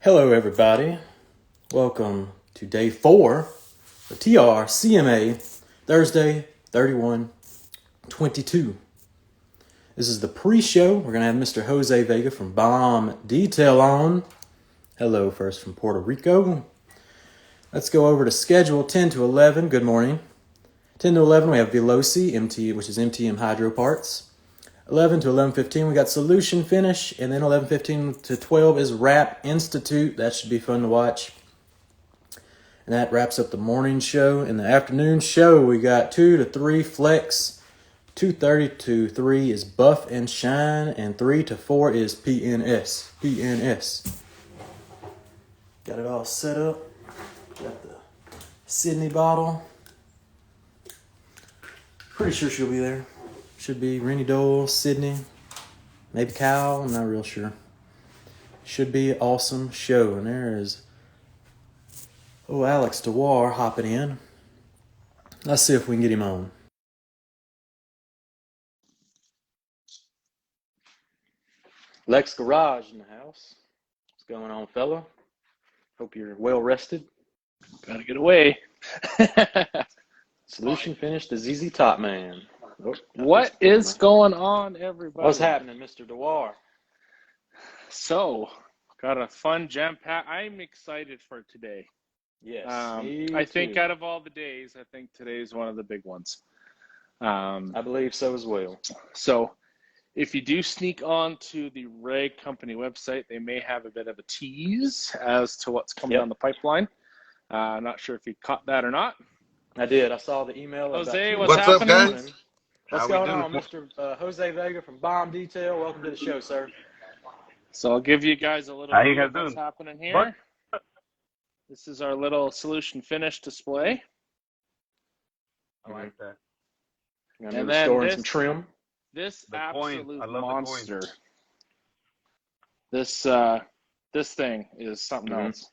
Hello, everybody. Welcome to day 4 of TRCMA, Thursday, 31/22. This is the pre-show. We're going to have Mr. Jose Vega from Bomb Detail on. Hello, first from Puerto Rico. Let's go over to schedule 10 to 11. Good morning. 10 to 11, we have Veloci, MT, which is MTM Hydro Parts. 11 to 11:15, we got Solution Finish, and then 11:15 to 12 is Rap Institute. That should be fun to watch. And that wraps up the morning show. In the afternoon show, we got 2 to 3 Flex, 2:30 to 3 is Buff and Shine, and 3 to 4 is PNS. Got it all set up. Got the Sydney bottle. Pretty sure she'll be there. Should be Rennie Dole, Sydney, maybe Kyle. I'm not real sure. Should be an awesome show. And there is Alex DeWar hopping in. Let's see if we can get him on. Lex Garage in the house. What's going on, fella? Hope you're well rested. Gotta get away. Solution finished, the ZZ Top Man. Oh, what is going on, everybody? What's happening, Mr. DeWar? So, got a fun jam pack. I'm excited for today. Yes, I think out of all the days, I think today's one of the big ones. I believe so as well. So, if you do sneak on to the Ray Company website, they may have a bit of a tease as to what's coming down the pipipeline. I'm not sure if you caught that or not. I did. I saw the email. Jose, what's happening? up, guys? What's going on, Mr. Jose Vega from Bomb Detail? Welcome to the show, sir. So I'll give you guys a little bit of what's happening here. This is our little Solution Finish display. I like that. And then restoring some trim. This the absolute I love monster. This thing is something else.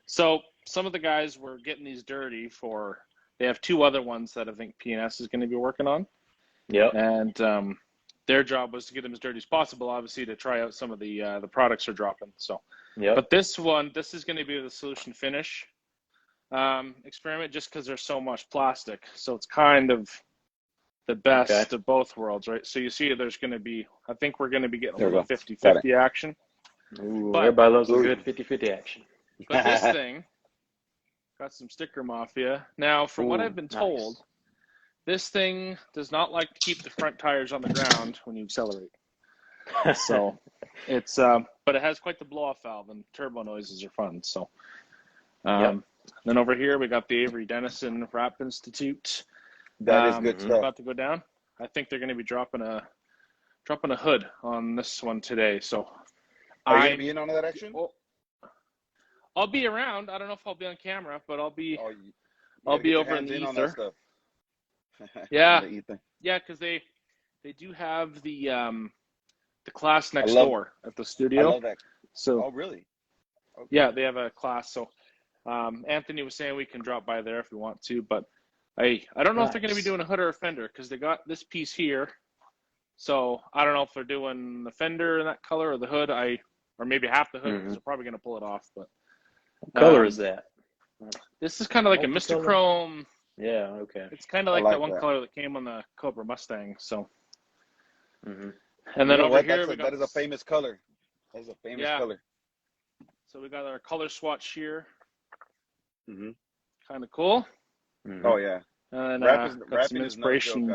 So some of the guys were getting these dirty for. They have 2 other ones that I think PNS is going to be working on. Yep. And their job was to get them as dirty as possible, obviously, to try out some of the products they're dropping. So, But this is going to be the Solution Finish experiment, just because there's so much plastic. So it's kind of the best of both worlds, right? So you see, there's going to be, I think we're going to be getting a little 50-50 action. Ooh, everybody loves a good 50-50 action. But this thing got some sticker mafia. Now, from what I've been told, this thing does not like to keep the front tires on the ground when you accelerate. So it's, but it has quite the blow-off valve, and turbo noises are fun. So, then over here we got the Avery Dennison Rap Institute. That is good stuff. About to go down. I think they're going to be dropping a hood on this one today. So, are you going to be in on that action? I'll be around. I don't know if I'll be on camera, but I'll be. I'll be over in the ether. Yeah, because they do have the class next door at the studio. I love that. So, oh, really? Okay. Yeah, they have a class. So, Anthony was saying we can drop by there if we want to, but I don't know if they're going to be doing a hood or a fender, because they got this piece here. So I don't know if they're doing the fender in that color or the hood. Or maybe half the hood, because they're probably going to pull it off. But what color is that? This is kind of like a Mr. Chrome. Yeah, okay. It's kind of like that one color that came on the Cobra Mustang. So, and then over here we got that is a famous color. That is a famous color. So we got our color swatch here. Kind of cool. Oh yeah. And got some inspiration.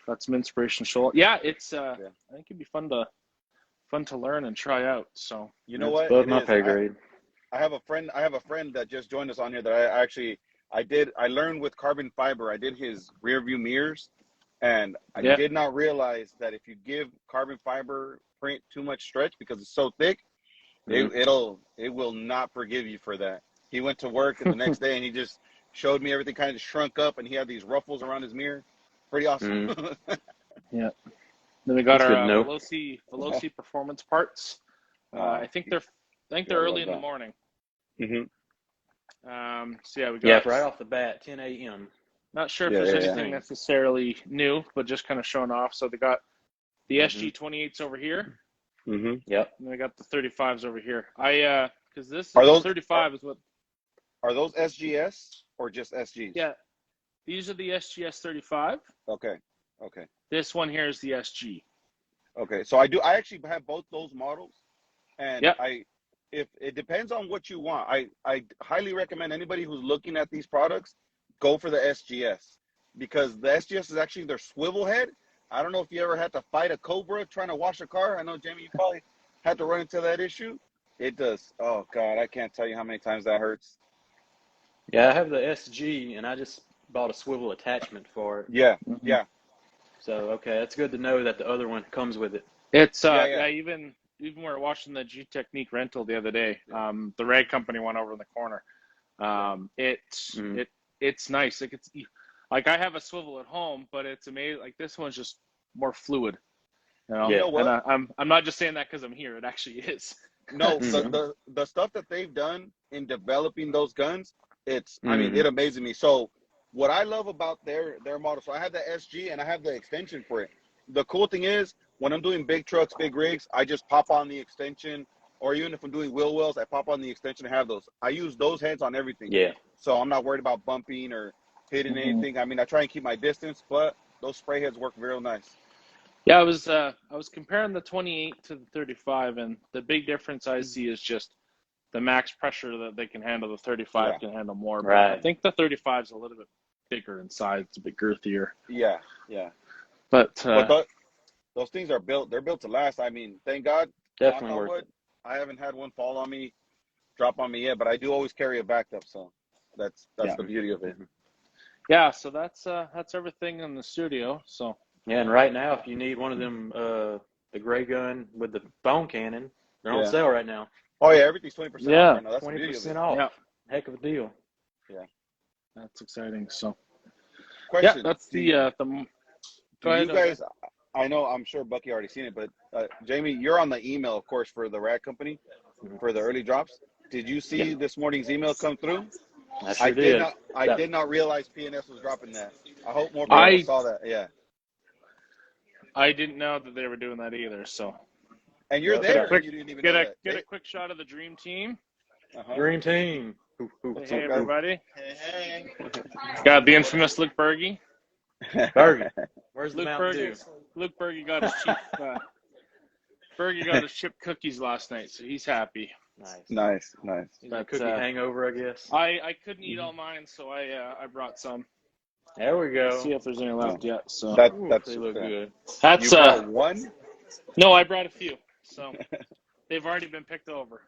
Got some inspiration shoulder. Yeah, it's. I think it'd be fun to learn and try out. So you know what? Above my pay grade. I have a friend that just joined us on here that I learned with carbon fiber. I did his rear view mirrors, and I did not realize that if you give carbon fiber print too much stretch because it's so thick, it will not forgive you for that. He went to work the next day and he just showed me everything kind of shrunk up, and he had these ruffles around his mirror. Pretty awesome. Yeah. Then we got our Veloci performance parts. I think they're early in the morning. So we got right off the bat, 10 a.m. Not sure if there's anything necessarily new, but just kind of showing off. So they got the SG28s over here. Yep. And I got the 35s over here. Because this Are the those 35 is what. are those SGS or just SGs? Yeah, these are the SGS 35. Okay. Okay. This one here is the SG. Okay. So I actually have both those models, and Yep. if it depends on what you want, I highly recommend anybody who's looking at these products go for the SGS, because the SGS is actually their swivel head. I don't know if you ever had to fight a cobra trying to wash a car. I know, Jamie, you probably had to run into that issue. It does. Oh God, I can't tell you how many times that hurts. Yeah, I have the SG, and I just bought a swivel attachment for it. Yeah. Mm-hmm. Yeah. So, okay, that's good to know that the other one comes with it. It's Yeah. even we were watching the G Technique rental the other day. The rag company one over in the corner. It's nice. Like it's like I have a swivel at home, but it's amazing. Like this one's just more fluid. You know, You know what? and I'm not just saying that because I'm here. It actually is. No, Mhm. the stuff that they've done in developing those guns, I mean, Mhm. it amazes me. So what I love about their model, so I have the SG and I have the extension for it. The cool thing is when I'm doing big trucks, big rigs, I just pop on the extension, or even if I'm doing wheel wells, I pop on the extension and have those. I use those heads on everything. Yeah. So I'm not worried about bumping or hitting Mhm. anything. I mean, I try and keep my distance, but those spray heads work real nice. Yeah, I was comparing the 28 to the 35, and the big difference I see is just the max pressure that they can handle. The 35 Yeah. can handle more, but Right. I think the 35 is a little bit bigger in size. It's a bit girthier. Yeah. But Those things are built. They're built to last. I mean, thank God. Definitely Knock on worth wood, it. I haven't had one fall on me, drop on me yet, but I do always carry a backup. So that's Yeah. the beauty of it. yeah, so that's everything in the studio. So Yeah, and right now, if you need one of them, the gray gun with the bone cannon, they're on Yeah. sale right now. Oh yeah, everything's 20% Yeah. off right now. That's the beauty of 20% it. off. yeah, Heck of a deal. that's exciting. So Question. yeah, that's do, the. do Go ahead, you Jose. guys? I know. I'm sure Bucky already seen it, but Jamie, you're on the email, of course, for the rag company for the early drops. Did you see this morning's email come through? I sure did. I did not realize PNS was dropping that. I hope more I- people saw that. Yeah. I didn't know that they were doing that either. So And you're Yeah, there. quick- You didn't even know that. get a quick shot of the dream team. Uh-huh. Dream team. Hey everybody. Hey. Got the infamous Luke Berge. Bergie. Where's the Luke Mountain Dew? Berge. Luke Berge got his cheap. Berge got his chip cookies last night, so he's happy. Nice. That cookie hangover, I guess. I couldn't eat all mine, so I brought some. There we go. See if there's any left yet. So That's they look good. that's you brought one. no, I brought a few. So they've already been picked over.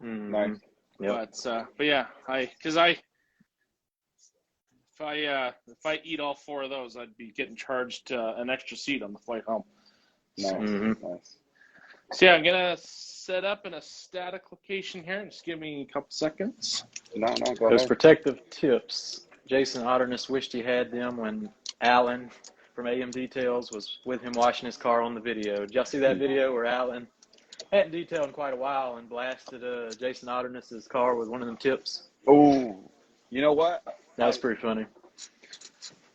Nice. Yep. But yeah, if I eat all four of those, I'd be getting charged an extra seat on the flight home. Nice. Nice. So yeah, I'm gonna set up in a static location here. Just give me a couple seconds. No, go Those ahead. protective tips. Jason Otterness wished he had them when Alan from AM Details was with him washing his car on the video. Did y'all see that video where Alan hadn't detailed in quite a while and blasted Jason Otterness's car with one of them tips? Oh, you know what? That was pretty funny.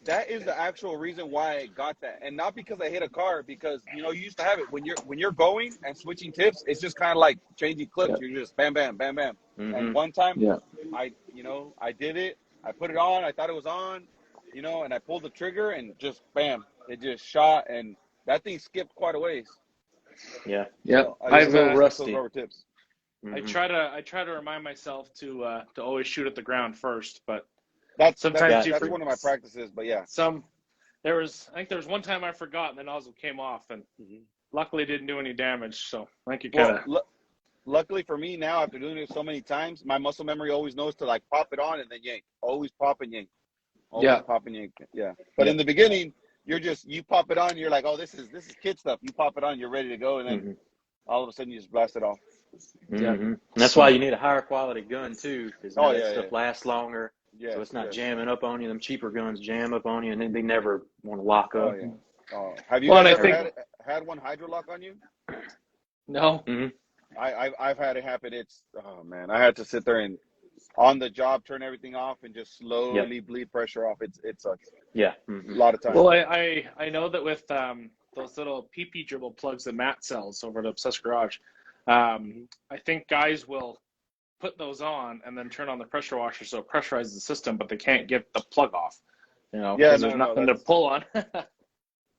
That is the actual reason why I got that, and not because I hit a car. Because you used to have it when you're going and switching tips. It's just kind of like changing clips. Yeah. You're just bam, bam, bam, bam. Mm-hmm. And one time, Yeah. I did it. I put it on. I thought it was on, and I pulled the trigger and just bam, it just shot, and that thing skipped quite a ways. Yeah. Yeah. So I've use a little those rusty. rubber tips. I try to remind myself to always shoot at the ground first, but That's sometimes that's one of my practices. But yeah, I think there was one time I forgot and the nozzle came off, and luckily it didn't do any damage. So I think you kind of. Luckily for me now, after doing it so many times, my muscle memory always knows to like pop it on and then yank. Always pop and yank. Always pop and yank. Yeah. But in the beginning, you pop it on. You're like, oh, this is kid stuff. You pop it on, you're ready to go, and then all of a sudden you just blast it off. Yeah. And that's why you need a higher quality gun too, because that stuff lasts longer. Yeah. So it's not jamming up on you. Them cheaper guns jam up on you, and they never want to lock up. Oh yeah. Oh, have you guys ever had one hydro lock on you? No. Mm-hmm. I've had it happen. It's man, I had to sit there and on the job turn everything off and just slowly bleed pressure off. It sucks. Yeah. A lot of times. Well, I know that with those little PP dribble plugs that Matt sells over at Obsessed Garage. I think guys will put those on and then turn on the pressure washer so it pressurizes the system, but they can't get the plug off, because there's nothing to pull on.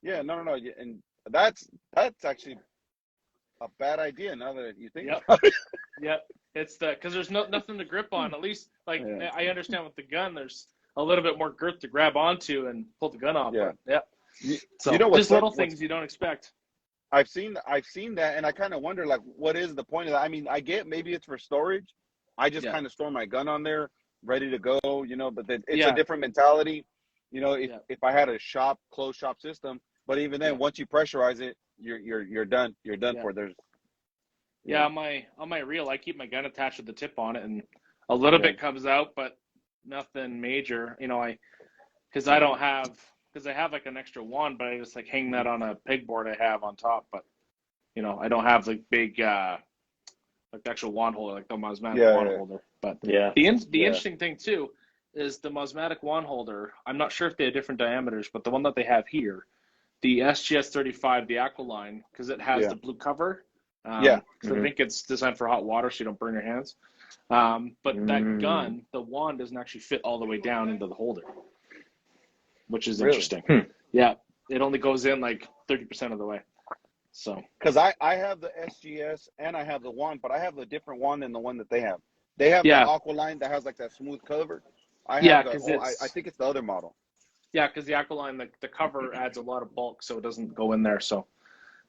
Yeah, no, and that's actually a bad idea now that you think about it. Yep, it's because there's nothing to grip on. At least, like, I understand with the gun, there's a little bit more girth to grab onto and pull the gun off. Yeah. But, so you know just little things you don't expect. I've seen that, and I kind of wonder, like, what is the point of that? I mean, I get maybe it's for storage. I just kind of store my gun on there, ready to go, but it's a different mentality. If I had a closed shop system, but even then, once you pressurize it, you're done. You're done for. There's on my reel, I keep my gun attached with the tip on it, and a little bit comes out, but nothing major. Because I have like an extra wand, but I just like hang that on a pegboard I have on top. But I don't have like big like the actual wand holder, like the Mosmatic wand holder. But the interesting thing too is the Mosmatic wand holder. I'm not sure if they have different diameters, but the one that they have here, the SGS-35, the Aqualine, because it has the blue cover. Because I think it's designed for hot water, so you don't burn your hands. But that gun, the wand doesn't actually fit all the way down into the holder, which is interesting. Yeah, it only goes in like 30% of the way. So, because I have the SGS and I have the wand, but I have the different wand than the one that they have. They have the Aqualine that has like that smooth cover. I think it's the other model. Yeah, because the Aqualine, the cover adds a lot of bulk, so it doesn't go in there. So,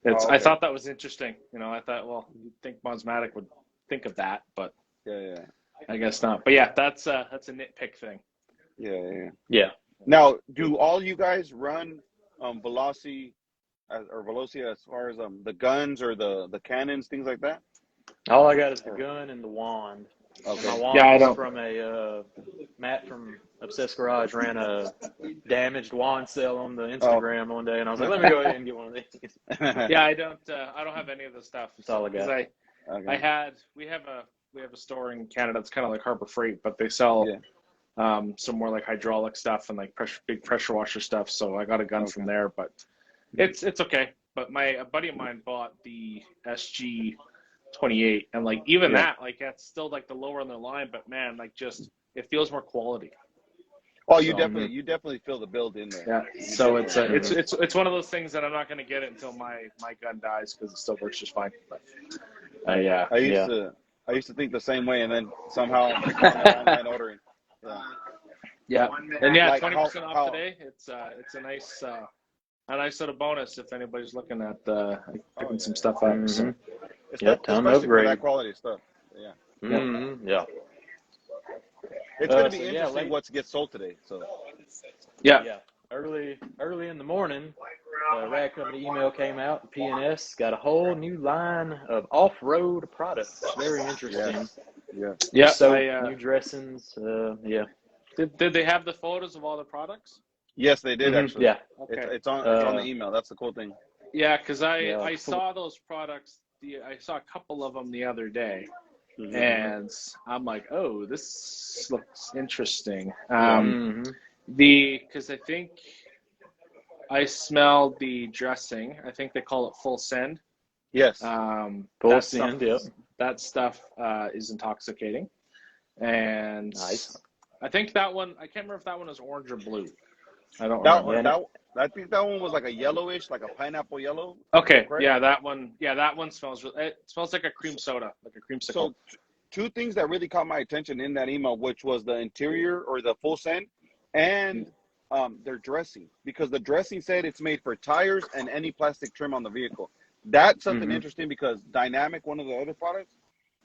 I thought that was interesting. I thought, well, you'd think Mosmatic would think of that, but I guess not. But yeah, that's a nitpick thing. Yeah. Now, do all you guys run velocity as far as the guns or the cannons, things like that? All I got is the gun and the wand. Okay. And my wand was from Matt from Obsessed Garage ran a damaged wand sale on the Instagram one day, and I was like, let me go ahead and get one of these. Yeah, I don't have any of the stuff. That's all I got. We have a store in Canada that's kind of like Harbor Freight, but they sell some more like hydraulic stuff and like big pressure washer stuff. So I got a gun from there, but it's okay. But a buddy of mine bought the SG-28, and like even that, like that's still like the lower on the line, but man, like just it feels more quality. Oh, you definitely feel the build in there. Yeah. So it's one of those things that I'm not going to get it until my gun dies, because it still works just fine. But I used to think the same way, and then somehow online ordering. Yeah. And like 20% off today. It's a nice sort of bonus if anybody's looking at picking some stuff up. So. Especially for that quality stuff. Yeah. It's going to be interesting what gets sold today. So. Yeah. Early in the morning, Rag Company email came out. P&S got a whole new line of off-road products. Very interesting. Yeah. So new dressings. Did they have the photos of all the products? Yes, they did actually. Yeah. Okay. It's on the email. That's the cool thing. Yeah, because I saw those products. I saw a couple of them the other day, and I'm like, oh, this looks interesting. Because I think I smelled the dressing. I think they call it full send. Yes. Full send. Yep. That stuff is intoxicating, and nice. I think that one. I can't remember if that one is orange or blue. I don't remember. I think that one was like a yellowish, like a pineapple yellow. Okay. Correct? Yeah, that one. Yeah, that one smells. It smells like a cream soda, like a creamsicle. So, two things that really caught my attention in that email, which was the interior or the full send, and their dressing, because the dressing said it's made for tires and any plastic trim on the vehicle. That's something interesting, because Dynamic, one of the other products,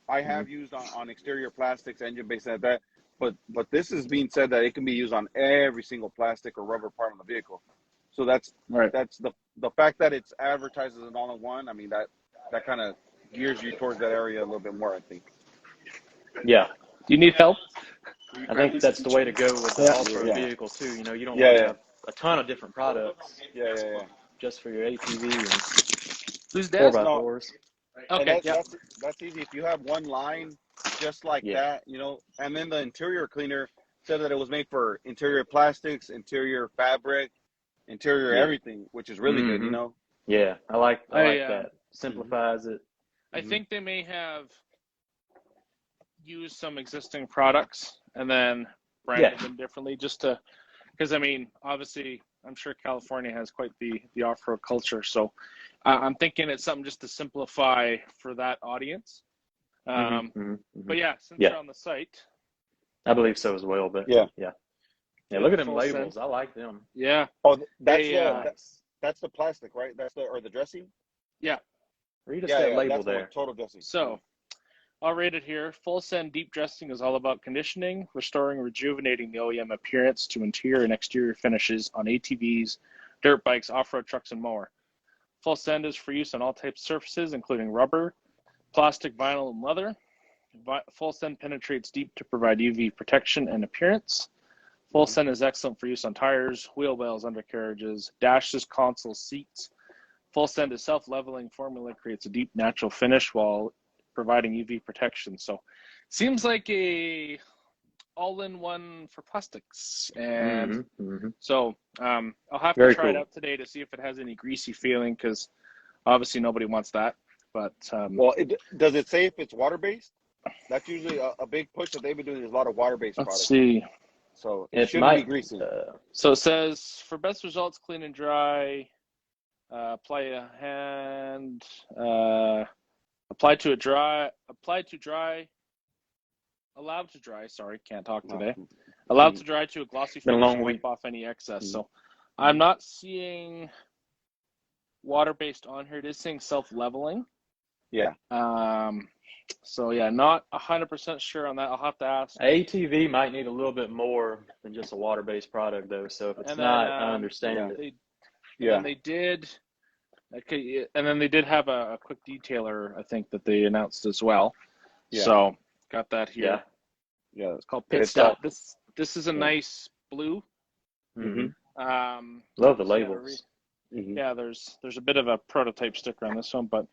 I have used on exterior plastics, engine base, and that. But this is being said that it can be used on every single plastic or rubber part on the vehicle. So that's the fact that it's advertised as an all-in-one. I mean, that kind of gears you towards that area a little bit more, I think. Yeah. Do you need help? I think that's the way to go with the off-road vehicle too. You don't want to have a ton of different products. Yeah. Just for your ATV and Who's that? 4x4s. Okay. That's easy. If you have one line just like that, and then the interior cleaner said that it was made for interior plastics, interior fabric, interior everything, which is really good, Yeah, I like that. Mm-hmm. Simplifies it. I think they may have used some existing products and then branded them differently, just to, because I mean, obviously, I'm sure California has quite the off-road culture, so I'm thinking it's something just to simplify for that audience. But yeah, since you're on the site, I believe so as well. But Yeah. Look at them Full labels. Send. I like them. Yeah. Oh, that's They, that's the plastic, right? That's the dressing. Yeah. Read us that label that's there. Total dressing. So, I'll rate it here. Full Send deep dressing is all about conditioning, restoring, rejuvenating the OEM appearance to interior and exterior finishes on ATVs, dirt bikes, off-road trucks, and more. Full Send is for use on all types of surfaces, including rubber, plastic, vinyl, and leather. Full Send penetrates deep to provide UV protection and appearance. Full Send is excellent for use on tires, wheel wells, undercarriages, dashes, consoles, seats. Full Send is self-leveling formula, creates a deep natural finish while providing UV protection. So seems like a all-in-one for plastics. And so I'll have to try it out today to see if it has any greasy feeling, because obviously nobody wants that. But well, does it say if it's water-based? That's usually a big push that they've been doing. Is a lot of water-based products. Let's see. So it shouldn't be greasy. So it says, for best results, clean and dry, apply a hand, allowed to dry, sorry, can't talk today. Allowed to dry to a glossy finish and wipe off any excess. So I'm not seeing water-based on here. It is saying self-leveling. Yeah. So yeah, not 100% sure on that. I'll have to ask. ATV might need a little bit more than just a water-based product, though. So if it's not, I understand it. And they did. Okay, and then they did have a quick detailer, I think, that they announced as well. Yeah. So got that here. Yeah. It's called Pit Stop. This is a nice blue. Love the labels. Yeah, there's a bit of a prototype sticker on this one, but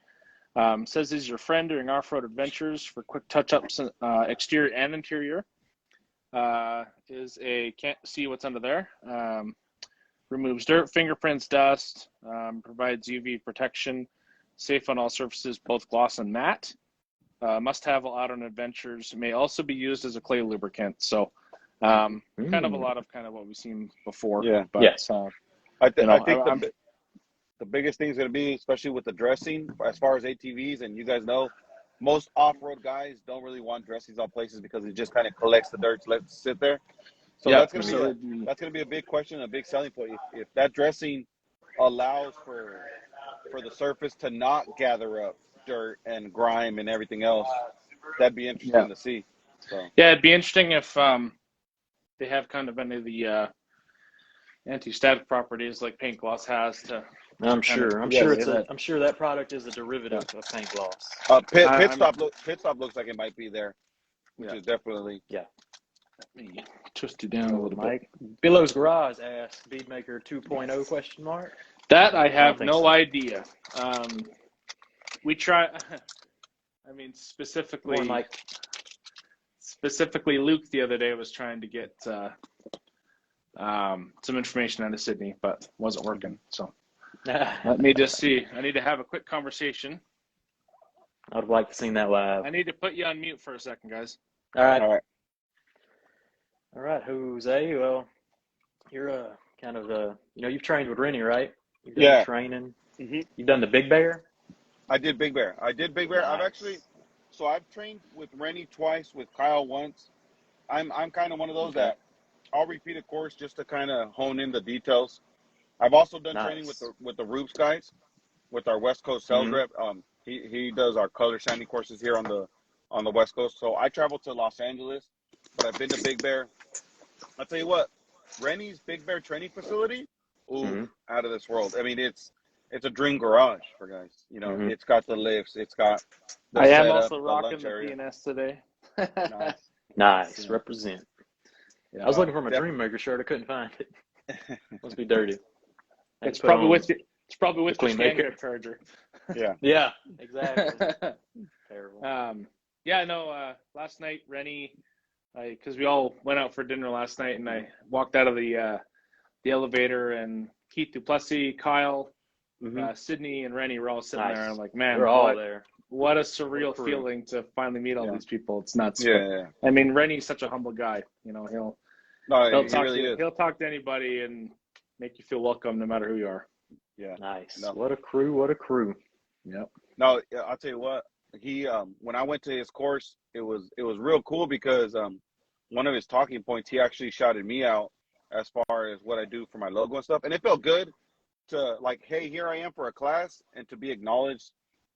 says is your friend during off-road adventures for quick touch-ups, exterior and interior. Can't see what's under there. Removes dirt, fingerprints, dust, provides UV protection, safe on all surfaces, both gloss and matte. Must have out on adventures. May also be used as a clay lubricant. So kind of a lot of what we've seen before. Yeah. But I think the biggest thing is going to be, especially with the dressing, as far as ATVs, and you guys know, most off-road guys don't really want dressings on places because it just kind of collects the dirt, lets it sit there. So that's going to be a big question, a big selling point. If that dressing allows for the surface to not gather up dirt and grime and everything else, that'd be interesting to see. So. Yeah, it'd be interesting if they have kind of any of the anti-static properties like paint gloss has to. I'm sure that product is a derivative of paint gloss. Pit stop looks like it might be there, which is definitely Let me twist it down a little bit. Billow's Garage asks Beadmaker 2.0 question mark. That I have no idea. We try. I mean, specifically Luke the other day was trying to get some information out of Sydney, but wasn't working. So let me just see. I need to have a quick conversation. I would like to see that live. I need to put you on mute for a second, guys. All right, Jose. Well, you're kind of you've trained with Rennie, right? You've done training. You've done the Big Bear. I did Big Bear. Nice. I've trained with Rennie twice, with Kyle once. I'm kind of one of those that I'll repeat a course just to kind of hone in the details. I've also done training with the Roops guys, with our West Coast sales rep. He does our color shiny courses here on the West Coast. So I traveled to Los Angeles, but I've been to Big Bear. I'll tell you what, Rennie's Big Bear training facility, out of this world. I mean, it's a dream garage for guys. You know, it's got the lifts, it's got the setup, am also rocking the PNS today. Nice. Represent. Yeah, I was looking for my Dreammaker shirt. I couldn't find it. Must be dirty. It's probably with you. It's probably with the Maker charger. Yeah, exactly. Terrible. Last night, Rennie, because we all went out for dinner last night, and I walked out of the elevator, and Keith Duplessis, Kyle, Sydney and Rennie were all sitting there, and I'm like, man, we're all there. What a surreal feeling to finally meet all these people. It's nuts. Yeah. I mean, Rennie's such a humble guy. You know, he'll talk to anybody and make you feel welcome no matter who you are. Yeah. Nice. No. What a crew. Yep. No, I'll tell you what. He when I went to his course, it was real cool because one of his talking points, he actually shouted me out as far as what I do for my logo and stuff, and it felt good to like, hey, here I am for a class, and to be acknowledged.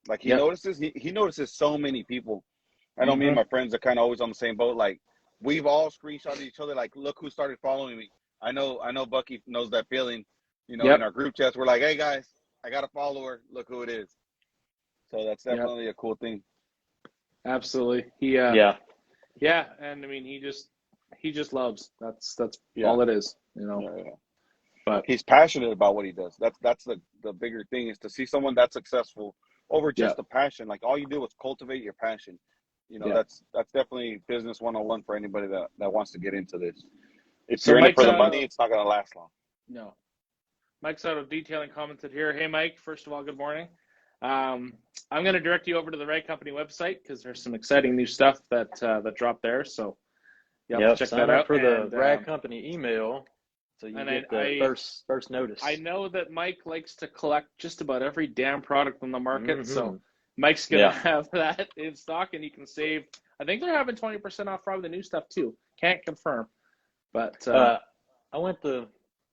Like he notices, he notices so many people. I know me and my friends are kind of always on the same boat. Like we've all screenshotted each other. Like, look who started following me. I know Bucky knows that feeling. You know, in our group chats, we're like, hey guys, I got a follower. Look who it is. So that's definitely a cool thing. Absolutely. And I mean, he just loves. That's all it is, you know. Yeah. But he's passionate about what he does. That's the bigger thing, is to see someone that's successful over just a passion. Like all you do is cultivate your passion. You know, that's definitely business 101 for anybody that wants to get into this. If you're in it for the money, it's not going to last long. No. Mike's out of detailing commented here. Hey, Mike, first of all, good morning. I'm going to direct you over to the Rag Company website because there's some exciting new stuff that dropped there. So, check that out for the Rag Company email, so you get the first notice. I know that Mike likes to collect just about every damn product on the market, so Mike's going to have that in stock, and you can save. I think they're having 20% off probably the new stuff too. Can't confirm, but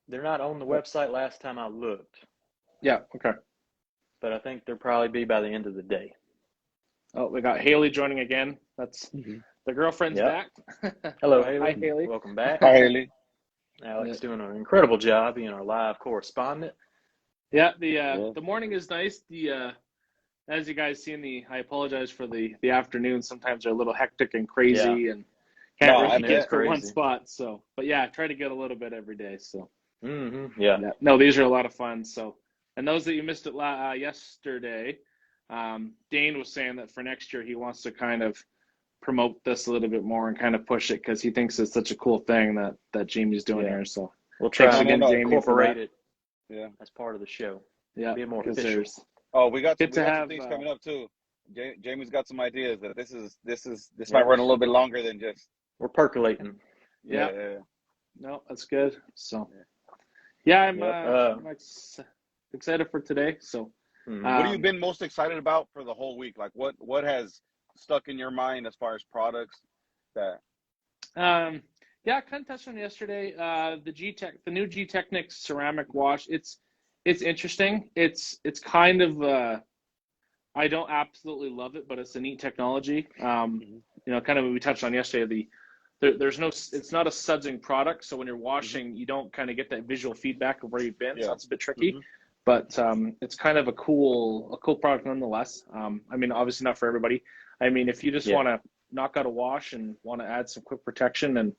they're not on the website last time I looked. Yeah. Okay. But I think they'll probably be by the end of the day. Oh, we got Haley joining again. That's the girlfriend's back. Hello, Haley. Hi, Haley. Welcome back. Hi, Haley. Alex doing an incredible job being our live correspondent. Yeah, the morning is nice. As you guys see I apologize for the afternoon. Sometimes they're a little hectic and crazy and can't really get for one spot. So, but I try to get a little bit every day. So, no, these are a lot of fun. So. And those that you missed it yesterday, Dane was saying that for next year he wants to kind of promote this a little bit more and kind of push it because he thinks it's such a cool thing that Jamie's doing here. So we'll try to Jamie, incorporate it as part of the show. Yeah, be more official. We got some things coming up too. Jamie's got some ideas that this might run a little bit longer than just. We're percolating. Yeah. No, that's good. So I'm excited for today. So what have you been most excited about for the whole week? Like what has stuck in your mind as far as products that I kind of touched on yesterday, the new G-Technics ceramic wash. It's interesting. It's kind of I don't absolutely love it, but it's a neat technology. You know, kind of what we touched on yesterday, it's not a sudsing product, so when you're washing you don't kind of get that visual feedback of where you've been, so it's a bit tricky. But it's kind of a cool product nonetheless. I mean, obviously not for everybody. I mean, if you just want to knock out a wash and want to add some quick protection and,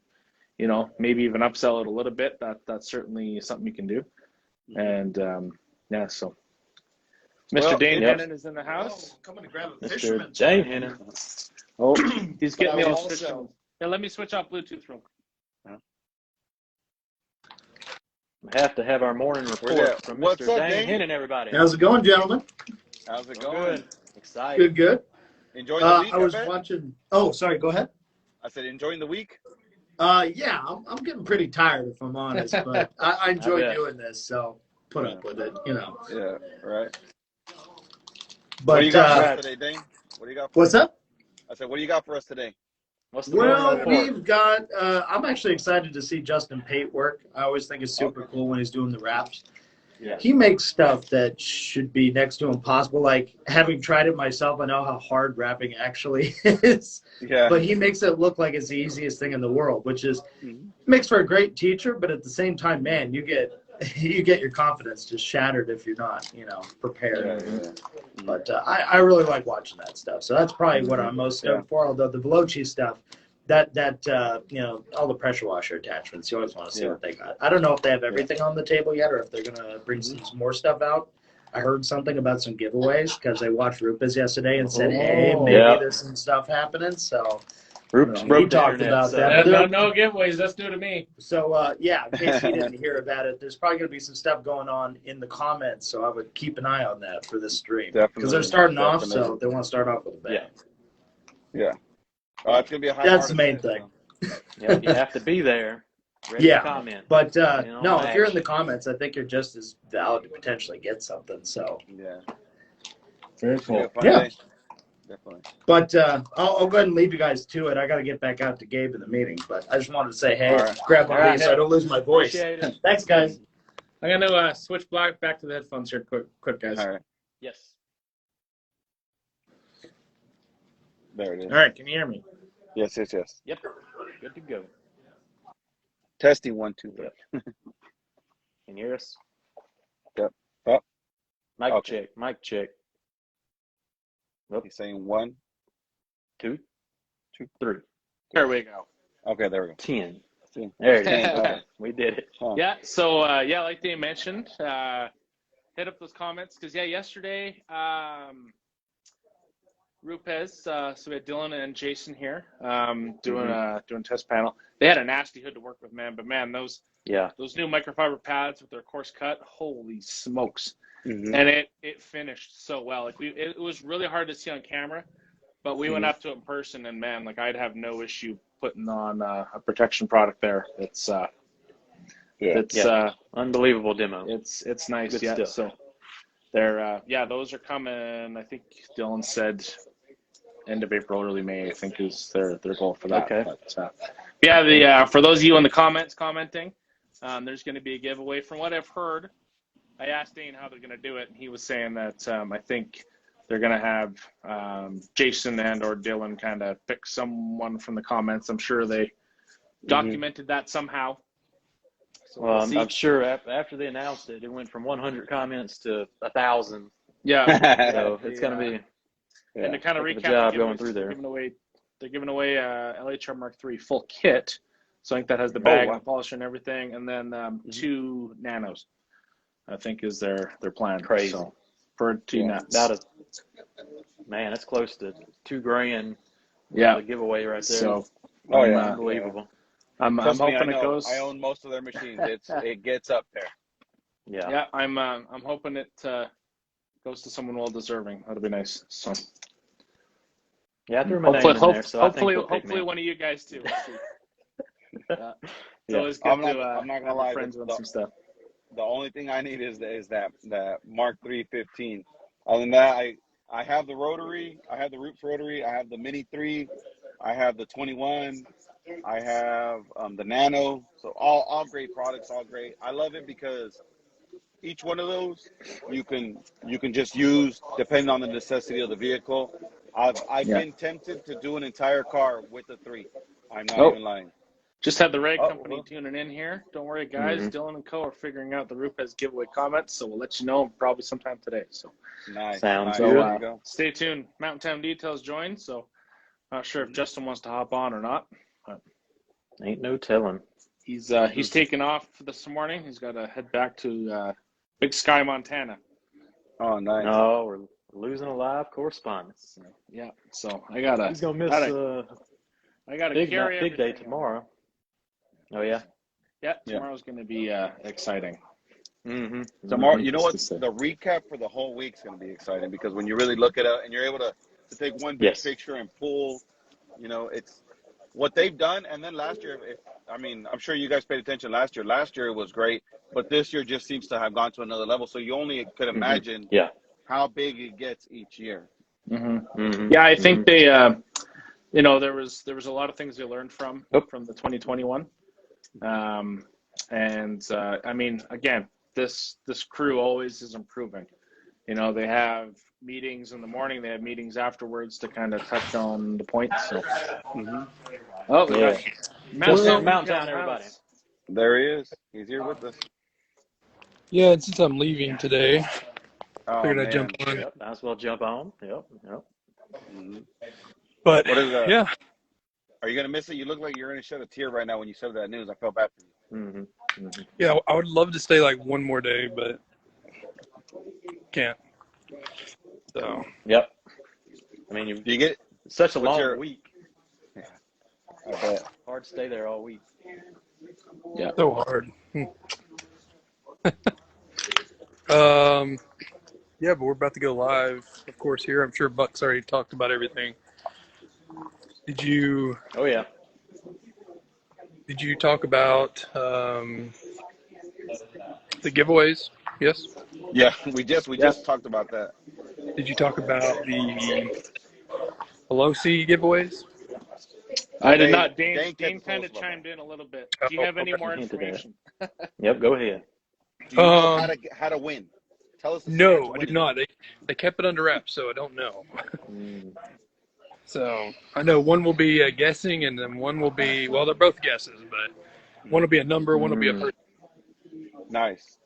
you know, maybe even upsell it a little bit, that's certainly something you can do. And so Mr. Dane Hennon is in the house. Coming to grab a Mr. fisherman. Dane Hennon. Oh, he's getting me all switched on. Yeah, let me switch off Bluetooth real quick. We have to have our morning report from Mr. Dane Hennon, everybody. How's it going, gentlemen? How's it going? Good. Excited. Good. Enjoying the week? I was watching. Oh, sorry. Go ahead. I said enjoying the week. Yeah, I'm getting pretty tired if I'm honest, but I enjoy doing this, so put up with it, you know. Yeah, right. But what do you got for us today, Dane? What do you got? What's up? I said, what do you got for us today? We've got. I'm actually excited to see Justin Pate work. I always think it's super cool when he's doing the wraps. Yeah. He makes stuff that should be next to impossible. Like, having tried it myself, I know how hard wrapping actually is. Yeah. But he makes it look like it's the easiest thing in the world, which is makes for a great teacher. But at the same time, man, you get your confidence just shattered if you're not, you know, prepared. Yeah. But I really like watching that stuff. So that's probably what I'm most stoked for. Although the Veloci stuff, that you know, all the pressure washer attachments, you always want to see what they got. I don't know if they have everything on the table yet, or if they're gonna bring some more stuff out. I heard something about some giveaways because I watched Rupas yesterday and said, hey, maybe there's some stuff happening. So Roops He broke the talked internet, about so- that. No giveaways. That's new to me. So, yeah, in case you didn't hear about it, there's probably going to be some stuff going on in the comments, so I would keep an eye on that for this stream. Because they're starting off, so they want to start off with a bang. Yeah. It's going to be a high That's the main thing. Yeah, you have to be there. Ready to comment. But no, if you're in the comments, I think you're just as valid to potentially get something. So Yeah. Very cool. Yeah. Definitely. But I'll go ahead and leave you guys to it. I got to get back out to Gabe in the meeting. But I just wanted to say, hey, grab one of these so I don't lose my voice. Appreciate it. Thanks, guys. I'm going to switch back to the headphones here quick, guys. All right. Yes. There it is. All right, can you hear me? Yes. Yep. Good to go. Testing 1, 2, 3. Can you hear us? Yep. Oh. Mic check. He's saying 1, 2, 3. There we go. Okay, there we go. 10. 10. There you Ten. go. We did it. Huh. Yeah, so, like Dave mentioned, hit up those comments because, yesterday, Rupes, so we had Dylan and Jason here doing test panel. They had a nasty hood to work with, man. But, man, those new microfiber pads with their coarse cut, holy smokes. Mm-hmm. And it finished so well. Like it was really hard to see on camera, but we went up to it in person, and man, like I'd have no issue putting on a protection product there. It's unbelievable demo. It's nice. Good Yeah. stuff. So they're those are coming. I think Dylan said end of April, early May. I think is their goal for that. Okay. But, for those of you in the comments commenting, there's going to be a giveaway. From what I've heard, I asked Dane how they're going to do it, and he was saying that I think they're going to have Jason and or Dylan kind of pick someone from the comments. I'm sure they documented that somehow. So well, I'm sure after they announced it, it went from 100 comments to 1,000. Yeah. So it's going to be and to kind of recap, job going through there. They're giving away LHR Mark III full kit. So I think that has the bag and the polisher and everything, and then 2 nanos. I think is their plan. Crazy. So, for 2 nuts. Man, that's close to $2,000. Yeah. The giveaway right there. So, unbelievable. I'm hoping it goes. I own most of their machines. It gets up there. Yeah. Yeah, I'm hoping it goes to someone well deserving. That'll be nice. So. Yeah, I threw my name in there. So hopefully one of you guys too. It's always good I'm not gonna lie. Friends on some stuff. The only thing I need is that Mark III 15. Other than that, I have the rotary, I have the Roots rotary, I have the Mini 3, I have the 21, I have the Nano. So all great products, all great. I love it because each one of those you can just use depending on the necessity of the vehicle. I've been tempted to do an entire car with the 3. I'm not even lying. Just had the Ray Company tuning in here. Don't worry, guys. Dylan and Co. are figuring out the Rupes giveaway comments, so we'll let you know probably sometime today. So nice. Sounds good. So stay tuned. Mountain Town Details joined, so not sure if Justin wants to hop on or not. But ain't no telling. He's taking off this morning. He's got to head back to Big Sky, Montana. Oh, nice. No, we're losing a live correspondence. Yeah, so I gotta. He's gonna miss I gotta big carry day everything. tomorrow. Oh yeah. Yeah, tomorrow's gonna be exciting. Tomorrow, you know what? The recap for the whole week's gonna be exciting because when you really look at it and you're able to take one big picture and pull, it's what they've done. And then last year, I'm sure you guys paid attention last year. Last year it was great, but this year just seems to have gone to another level. So you only could imagine how big it gets each year. Yeah, I think they, there was a lot of things they learned from the 2021. Again, this crew always is improving. They have meetings in the morning, they have meetings afterwards to kind of touch on the points. So. Oh, we got Mountain Town, everybody. There he is. He's here with us. Yeah, and since I'm leaving today, figured I'd jump on. Yep, might as well jump on. Yep. But what is that? Yeah. Are you gonna miss it? You look like you're gonna shed a tear right now when you said that news. I felt bad for you. Yeah, I would love to stay like one more day, but can't. So. Yep. I mean, you get such a long week. I bet. Hard to stay there all week. So hard. Yeah, but we're about to go live, of course, here. I'm sure Buck's already talked about everything. Did you Oh yeah. talk about the giveaways? Yes. Yeah, we just talked about that. Did you talk about the Pelosi giveaways? I did Dane- not. Dane Dane kept us kind of about chimed in a little bit. Oh, Do you have any okay. more Hinted at it. information? Yep. Go ahead. Do you know how to win? Tell us the secret to No, I do winning. not. They kept it under wraps, so I don't know. Mm. So I know one will be guessing, and then one will be, well, they're both guesses, but one will be a number, one will be a person. Nice.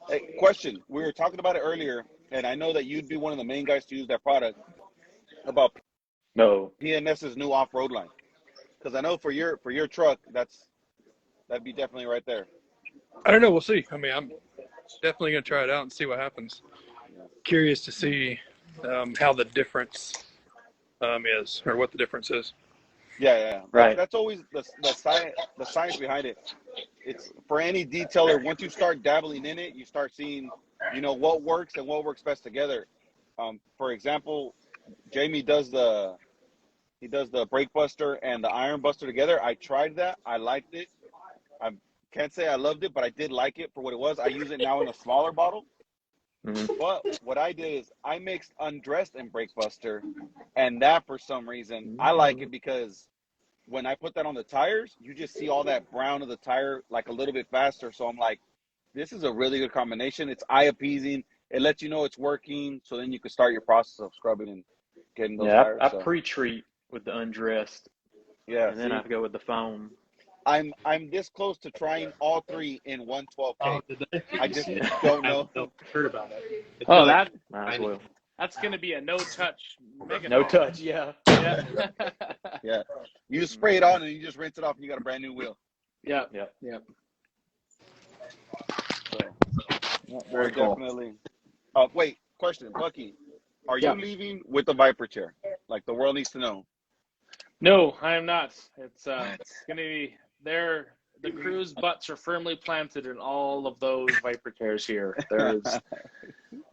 Hey, question. We were talking about it earlier, and I know that you'd be one of the main guys to use that product about No. PNS's new off-road line. Because I know for your truck, that'd be definitely right there. I don't know. We'll see. I mean, I'm definitely going to try it out and see what happens. Curious to see how the difference is, or what the difference is. Yeah. Right. That's always the science behind it. It's for any detailer. Once you start dabbling in it, you start seeing, what works and what works best together. For example, Jamie does the brake buster and the iron buster together. I tried that. I liked it. I can't say I loved it, but I did like it for what it was. I use it now in a smaller bottle. Mm-hmm. But what I did is I mixed undressed and brake buster, and that for some reason I like it because when I put that on the tires, you just see all that brown of the tire like a little bit faster. So I'm like, this is a really good combination. It's eye appeasing. It lets you know it's working, so then you can start your process of scrubbing and getting those tires. I pre-treat with the undressed, Yeah, and then I go with the foam. I'm this close to trying all three in 112K. Oh, did they? I just don't know. I heard about it. Oh, Like, Might as well. that's going to be a no-touch. No touch. Yeah. Yeah. Yeah, you just spray it on and you just rinse it off, and you got a brand new wheel. Yeah. Yep. So, Very cool. definitely. Wait, question, Bucky, are you Yeah. leaving with the Viper chair? Like the world needs to know. No, I am not. It's going to be there. The crew's butts are firmly planted in all of those Viper chairs here.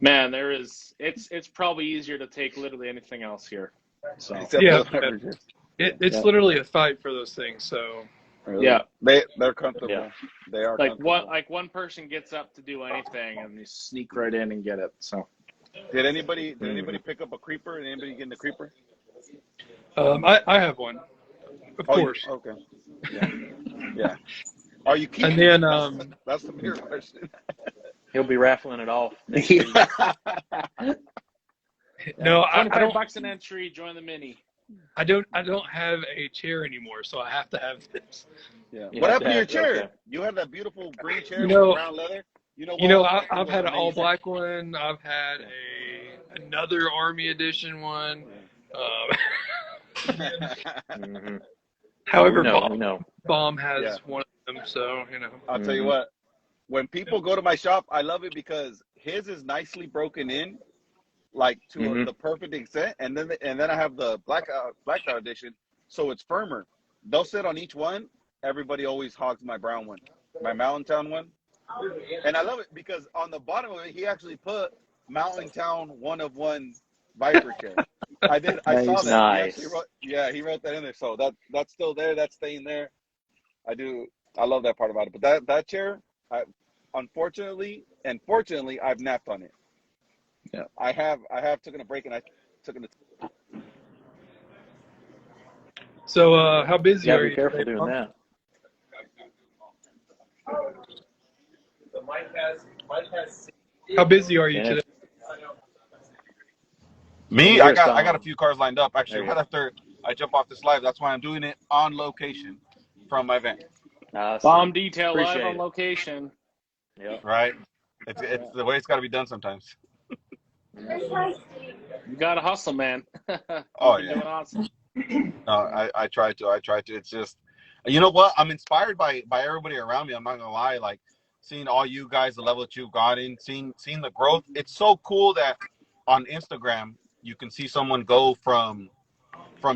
It's probably easier to take literally anything else here. So Except Yeah, those Viper chairs. it's literally a fight for those things. So Really? Yeah. They're comfortable. Yeah. They are like comfortable. one person gets up to do anything and they sneak right in and get it. So Did anybody pick up a creeper? Did anybody get in the creeper? I have one, of course. Okay. Yeah. Are you keeping And then it? That's the bigger question. He'll be raffling it off. no, I don't. $25 an entry. Join the mini. I don't have a chair anymore, so I have to have this. Yeah. You What have happened to your to chair? have- okay. You have that beautiful green chair You with know- brown leather. I've had an all black one. I've had another Army Edition one. Mhm. However, No. Bomb has Yeah. one of them, so I'll tell you what. When people go to my shop, I love it because his is nicely broken in, like to the perfect extent, and then I have the blackout edition, so it's firmer. They'll sit on each one. Everybody always hogs my brown one, my Mountain Town one, and I love it because on the bottom of it, he actually put Mountain Town 1 of 1 Viper chair. I saw that. Nice. He wrote that in there, so that's still there. That's staying there. I love that part about it. But that chair, unfortunately and fortunately, I've napped on it. Yeah. I have taken a break and I took it. So how busy You are gotta be you careful today, doing Bomb? that. How busy are you Yeah. today? Me, You're I a got song. a few cars lined up. Actually, There you right after I jump off this live, that's why I'm doing it on location from my van. Bomb detail Appreciate live on it. location. Yep. Right? It's the way it's got to be done sometimes. You got to hustle, man. Oh, You're yeah. doing awesome. No, I try to. It's just, you know what? I'm inspired by everybody around me. I'm not gonna lie. Like seeing all you guys, the level that you've gotten, seeing the growth. It's so cool that on Instagram you can see someone go from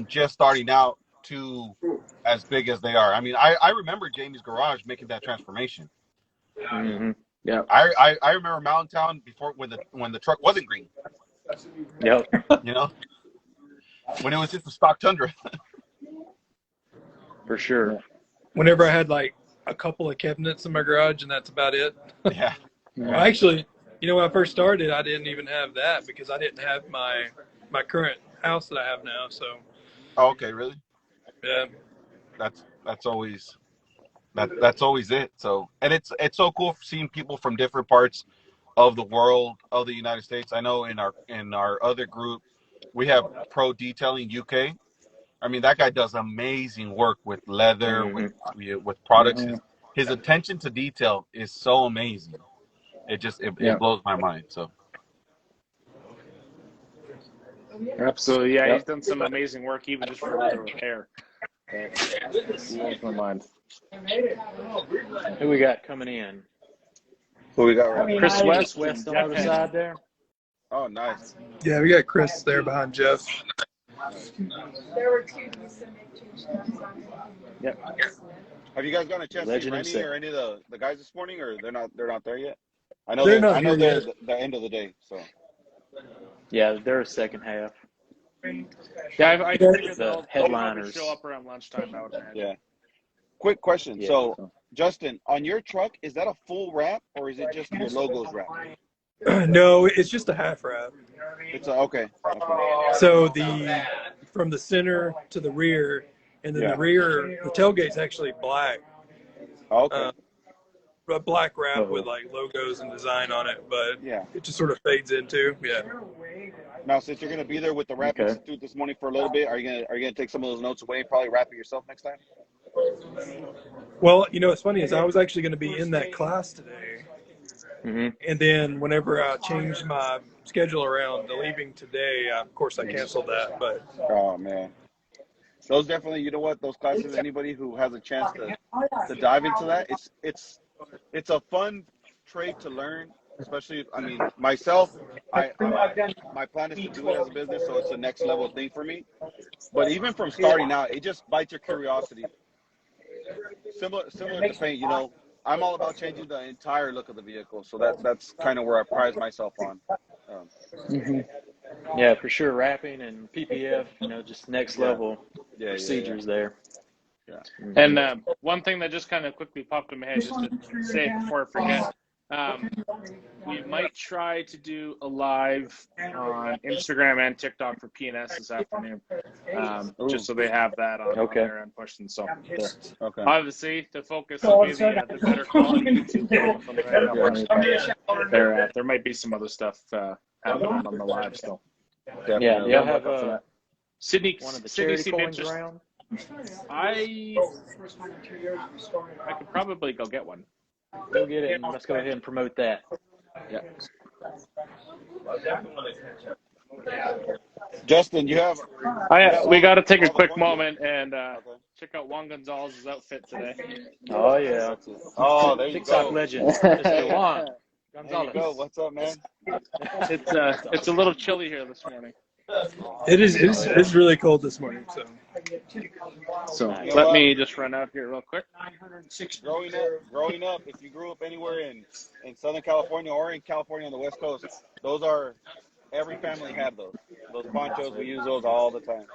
just starting out too as big as they are. I mean, I remember Jamie's garage making that transformation. Mm-hmm. Yeah. I remember Mountain Town before when the truck wasn't green. Yep. You know, when it was just a stock Tundra. For sure. Whenever I had like a couple of cabinets in my garage, and that's about it. Yeah. Well, actually, when I first started, I didn't even have that because I didn't have my current house that I have now. So. Oh, okay, really? Yeah. That's always it. So, and it's so cool seeing people from different parts of the world, of the United States. I know in our other group, we have Pro Detailing UK. I mean, that guy does amazing work with leather, with products. His attention to detail is so amazing. It blows my mind. So. Absolutely, yeah. He's done some amazing work, even just for leather repair. Blows my mind. Who we got coming in? Who we got right now? Chris West on and the Jeff other Henn. side there. Oh, nice. Yeah, we got Chris there behind Jeff. There were two decent changes. Yep. Have you guys gotten a chance to see Legend Rennie himself. or any of the guys this morning, or they're not there yet? I know They're not I know here they're the end of the day. So. Yeah, they're second half. Yeah, I figured The they'll headliners. show up around lunchtime, I would imagine. Yeah. Quick question. Yeah. So, Justin, on your truck, is that a full wrap or is it just your logos wrap? No, it's just a half wrap. It's okay. So from the center to the rear, and then the rear, the tailgate's actually black. Okay. A black wrap with like logos and design on it, but Yeah. it just sort of fades into. Yeah. Now, since you're gonna be there with the Wrap Institute this morning for a little bit, are you gonna take some of those notes away and probably wrap it yourself next time? Well, what's funny is I was actually going to be in that class today, and then whenever I changed my schedule around the leaving today, of course I canceled that. But oh man, those definitely. You know what? Those classes. Anybody who has a chance to dive into that, it's a fun trade to learn. Especially, I mean, myself, my plan is to do it as a business, so it's a next level thing for me. But even from starting out, it just bites your curiosity. Similar to paint, I'm all about changing the entire look of the vehicle, so that's kind of where I prize myself on. Yeah, for sure. Wrapping and PPF, just next level procedures there. Yeah. And one thing that just kind of quickly popped in my head, just to say it before I forget, we might try to do a live on Instagram and TikTok for P&S this afternoon, just so they have that on their end pushing. So, obviously, the focus will be the better quality YouTube from the right. There might be some other stuff happening on the live still. Yeah, they'll have Sydney, one of the Sydney charity seemed coins interested. around. I could probably go get one. Go get it, and let's go ahead and promote that. Yeah. Justin, we got to take a quick moment and check out Juan Gonzalez's outfit today. Oh yeah. Oh, there you TikTok go. legend, Mr. Juan There you go. Gonzalez. What's up, man? It's a little chilly here this morning. it is it's really cold this morning. So let me just run out here real quick. Growing up, if you grew up anywhere in Southern California or in California on the West Coast, those are every family had those ponchos. We use those all the time.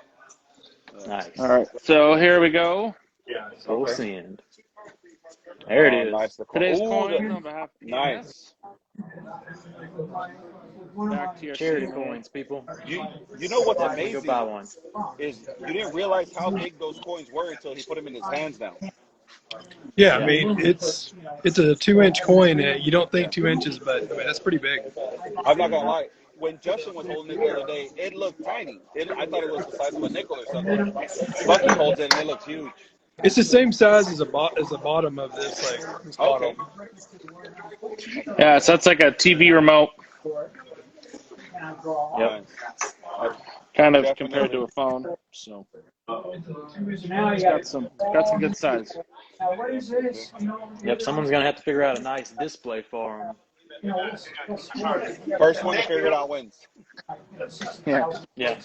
Nice. All right, so here we go. Full send. There it is. Nice. Today's coin on behalf of nice. Back to your Charity coins, people. You know what's Go amazing buy one. is you didn't realize how big those coins were until he put them in his hands now. Yeah, I mean it's a 2-inch coin. You don't think 2 inches, but I mean that's pretty big. I'm not gonna lie. When Justin was holding it the other day, it looked tiny. I thought it was the size of a nickel or something. Bucky holds it and it looks huge. It's the same size as the bottom of this bottle. Yeah, so that's like a TV remote. Yep. Kind of compared to a phone. So it's got some good size. Yep. Someone's gonna have to figure out a nice display for them. First one to figure it out wins. Yeah. Yeah.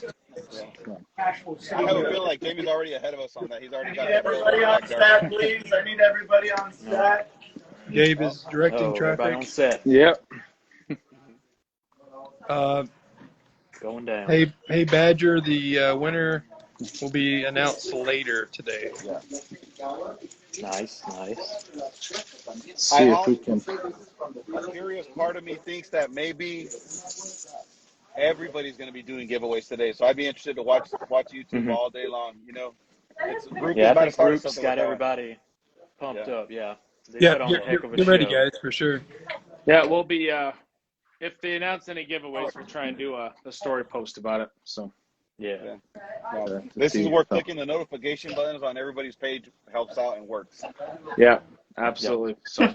I have a feeling like Jamie's already ahead of us on that. He's already got it built Everybody in on the stat, backyard. please. I need everybody on stat. Gabe is directing Everybody on traffic. set. Yep. Going down. Hey, Badger, the winner will be announced later today. Yeah. Nice. See if we can. A curious part of me thinks that maybe everybody's going to be doing giveaways today, so I'd be interested to watch YouTube all day long. You know, it's Group is Yeah, I about to think start Group's something got with that. everybody pumped up. Yeah. They Yeah, put on a heck of a get show. ready, guys, for sure. Yeah, we'll be. If they announce any giveaways, we'll try and do a story post about it. So. Yeah. No, this is where clicking the notification buttons on everybody's page helps out and works. Yeah, absolutely. So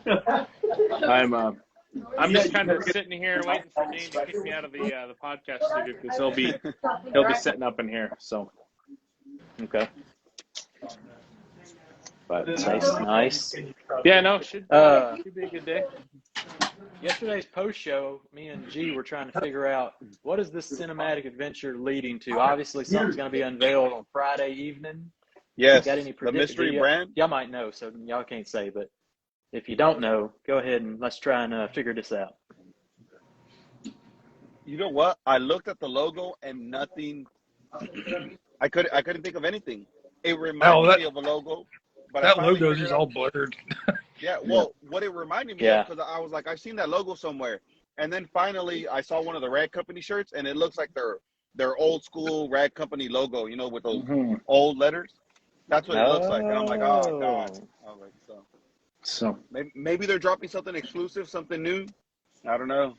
I'm just kind of sitting here waiting for Dane to kick me out of the podcast studio because he'll be setting up in here. So Okay. But nice. yeah, no, should be a good day. Yesterday's post show, me and G were trying to figure out what is this cinematic adventure leading to. Obviously, something's going to be unveiled on Friday evening. Yes, Got any the mystery brand. Y'all might know, so y'all can't say. But if you don't know, go ahead and let's try and figure this out. You know what? I looked at the logo and nothing. I couldn't think of anything. It reminded me of a logo, but that logo is just all blurred. Yeah, well, what it reminded me of, because I was like, I've seen that logo somewhere, and then finally I saw one of the Rag Company shirts, and it looks like their old school Rag Company logo, you know, with those old letters. That's what it looks like, and I'm like, oh god. I was like, so maybe they're dropping something exclusive, something new. I don't know.